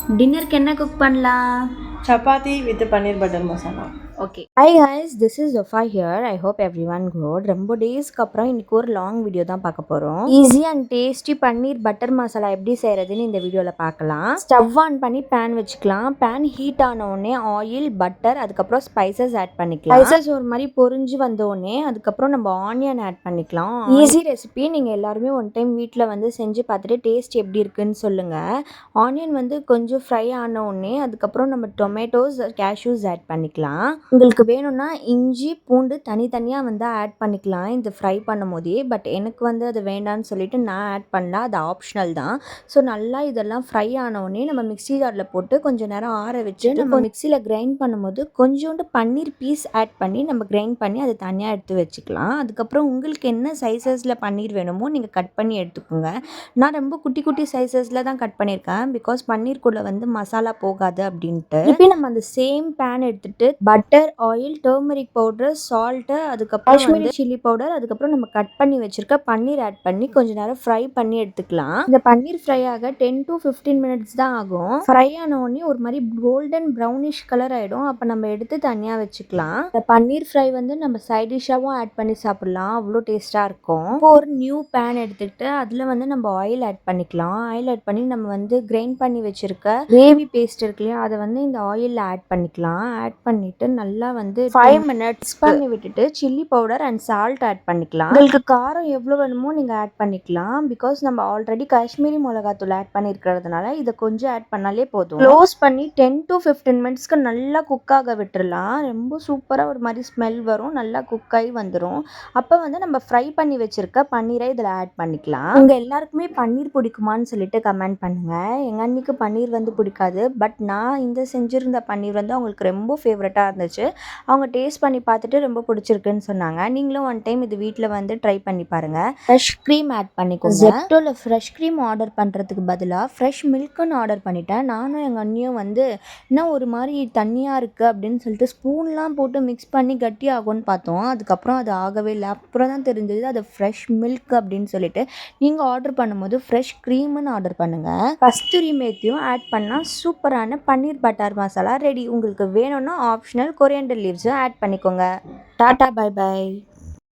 டின்னருக்கு என்ன குக் பண்ணலாம்? Chapati with paneer butter masala. Okay. Hi guys, this is Jofa here. I hope everyone good. ரொம்ப டேஸ்க்கு அப்புறம் இன்னைக்கு ஒரு லாங் வீடியோ தான் பார்க்க போகிறோம். Easy and tasty paneer butter masala எப்படி செய்கிறதுன்னு இந்த வீடியோவில் பார்க்கலாம். ஸ்டவ் ஆன் பண்ணி பேன் வச்சுக்கலாம். பேன் ஹீட் ஆன உடனே ஆயில், பட்டர், அதுக்கப்புறம் ஸ்பைசஸ் ஆட் பண்ணிக்கலாம். ஸ்பைசஸ் ஒரு மாதிரி பொரிஞ்சு வந்த உடனே அதுக்கப்புறம் நம்ம ஆனியன் ஆட் பண்ணிக்கலாம். Easy recipe. நீங்கள் எல்லாருமே ஒன் டைம் வீட்டில் வந்து செஞ்சு பார்த்துட்டு டேஸ்ட் எப்படி இருக்குன்னு சொல்லுங்கள். ஆனியன் வந்து கொஞ்சம் ஃப்ரை ஆன உடனே அதுக்கப்புறம் நம்ம டொமேட்டோஸ், கேஷ்யூஸ் ஆட் பண்ணிக்கலாம். உங்களுக்கு வேணும்னா இஞ்சி பூண்டு தனித்தனியாக வந்து ஆட் பண்ணிக்கலாம் இந்த ஃப்ரை பண்ணும் போதே. பட் எனக்கு வந்து அது வேண்டான்னு சொல்லிட்டு நான் ஆட் பண்ணலாம். அது ஆப்ஷனல் தான். ஸோ நல்லா இதெல்லாம் ஃப்ரை ஆனவுடனே நம்ம மிக்ஸி ஜாரில் போட்டு கொஞ்சம் நேரம் ஆற வச்சு நம்ம மிக்சியில் கிரைண்ட் பண்ணும்போது கொஞ்சோண்டு பன்னீர் பீஸ் ஆட் பண்ணி நம்ம கிரைண்ட் பண்ணி அதை தனியாக எடுத்து வச்சுக்கலாம். அதுக்கப்புறம் உங்களுக்கு என்ன சைஸஸில் பன்னீர் வேணுமோ நீங்கள் கட் பண்ணி எடுத்துக்கோங்க. நான் ரொம்ப குட்டி குட்டி சைஸஸில் தான் கட் பண்ணியிருக்கேன். பிகாஸ் பன்னீர்க்குள்ளே வந்து மசாலா போகாது அப்படின்ட்டு. இப்போ நம்ம அந்த சேம் பேன் எடுத்துகிட்டு butter, oil, turmeric powder, salt, அதுக்கப்புறம் காஷ்மீரி சில்லி பவுடர், அதுக்கப்புறம் நம்ம கட் பண்ணி வச்சிருக்க பன்னீர் ஆட் பண்ணி கொஞ்ச நேரம் ஃப்ரை பண்ணி எடுத்துக்கலாம். இந்த பன்னீர் ஃப்ரை ஆக 10 to 15 மினிட்ஸ் தான் ஆகும். ஃப்ரை ஆன உடனே ஒரு மாதிரி கோல்டன் ப்ரௌனிஷ் கலர் ஆகிடும். அப்போ நம்ம எடுத்து தனியாக வச்சுக்கலாம். இந்த பன்னீர் ஃப்ரை வந்து நம்ம சைட் டிஷ்ஷாகவும் ஆட் பண்ணி சாப்பிட்லாம். அவ்வளோ டேஸ்ட்டாக இருக்கும். இப்போ ஒரு நியூ பேன் எடுத்துக்கிட்டு அதில் வந்து நம்ம ஆயில் ஆட் பண்ணிக்கலாம். ஆயில் ஆட் பண்ணி நம்ம வந்து கிரைண்ட் பண்ணி வச்சிருக்க கிரேவி பேஸ்ட் இருக்கு இல்லையா, அதை வந்து இந்த ஆயிலில் ஆட் பண்ணிக்கலாம். ஆட் பண்ணிட்டு நல்லா வந்து 5 மினிட்ஸ் பண்ணி விட்டுட்டு chilli powder and salt add பண்ணிக்கலாம். உங்களுக்கு காரம் எவ்வளோ வேணுமோ நீங்கள் ஆட் பண்ணிக்கலாம். பிகாஸ் நம்ம ஆல்ரெடி காஷ்மீரி மிளகாத்தூள் ஆட் பண்ணியிருக்கிறதுனால இதை கொஞ்சம் ஆட் பண்ணாலே போதும். க்ளோஸ் பண்ணி 10 to 15 மினிட்ஸ்க்கு நல்லா குக் ஆக விட்டுறலாம். ரொம்ப சூப்பராக ஒரு மாதிரி ஸ்மெல் வரும். நல்லா குக் ஆகி வந்துடும். அப்போ வந்து நம்ம ஃப்ரை பண்ணி வச்சிருக்க பன்னீரை இதில் ஆட் பண்ணிக்கலாம். உங்கள் எல்லாருக்குமே பன்னீர் பிடிக்குமான்னு சொல்லிட்டு கமெண்ட் பண்ணுங்கள். எங்கள் அண்ணிக்கு பன்னீர் வந்து பிடிக்காது. பட் நான் இந்த செஞ்சுருந்த பன்னீர் வந்து அவங்களுக்கு ரொம்ப ஃபேவரட்டாக இருந்துச்சு. அவங்க டேஸ்ட் பண்ணி பார்த்துட்டு ரொம்ப பிடிச்சிருக்குன்னு சொன்னாங்க. நீங்களும் ஒன் டைம் இது வீட்டில் வந்து ட்ரை பண்ணி பாருங்கள். ஃப்ரெஷ் க்ரீம் ஆட் பண்ணிக்கோங்க. ஜெப்டோவில் ஃப்ரெஷ் க்ரீம் ஆர்டர் பண்ணுறதுக்கு பதிலாக ஃப்ரெஷ் மில்க்குன்னு ஆர்டர் பண்ணிட்டேன். நானும் எங்கள் அண்ணியும் வந்து இன்னும் ஒரு மாதிரி தண்ணியாக இருக்குது அப்படின்னு சொல்லிட்டு ஸ்பூன்லாம் போட்டு மிக்ஸ் பண்ணி கட்டி ஆகும்னு பார்த்தோம். அதுக்கப்புறம் அது ஆகவே இல்லை. அப்புறம் தான் தெரிஞ்சது அது ஃப்ரெஷ் மில்க் அப்படின்னு சொல்லிட்டு. நீங்கள் ஆர்டர் பண்ணும்போது ஃப்ரெஷ் க்ரீம்னு ஆர்டர் பண்ணுங்கள். கஸ்தூரி மேத்தியும் ஆட் பண்ணால் சூப்பரான பன்னீர் பட்டர் மசாலா ரெடி. உங்களுக்கு வேணும்னா ஆப்ஷனல் கொரியண்டர் லீவ்ஸும் ஆட் பண்ணிக்கோங்க. Tata, bye by.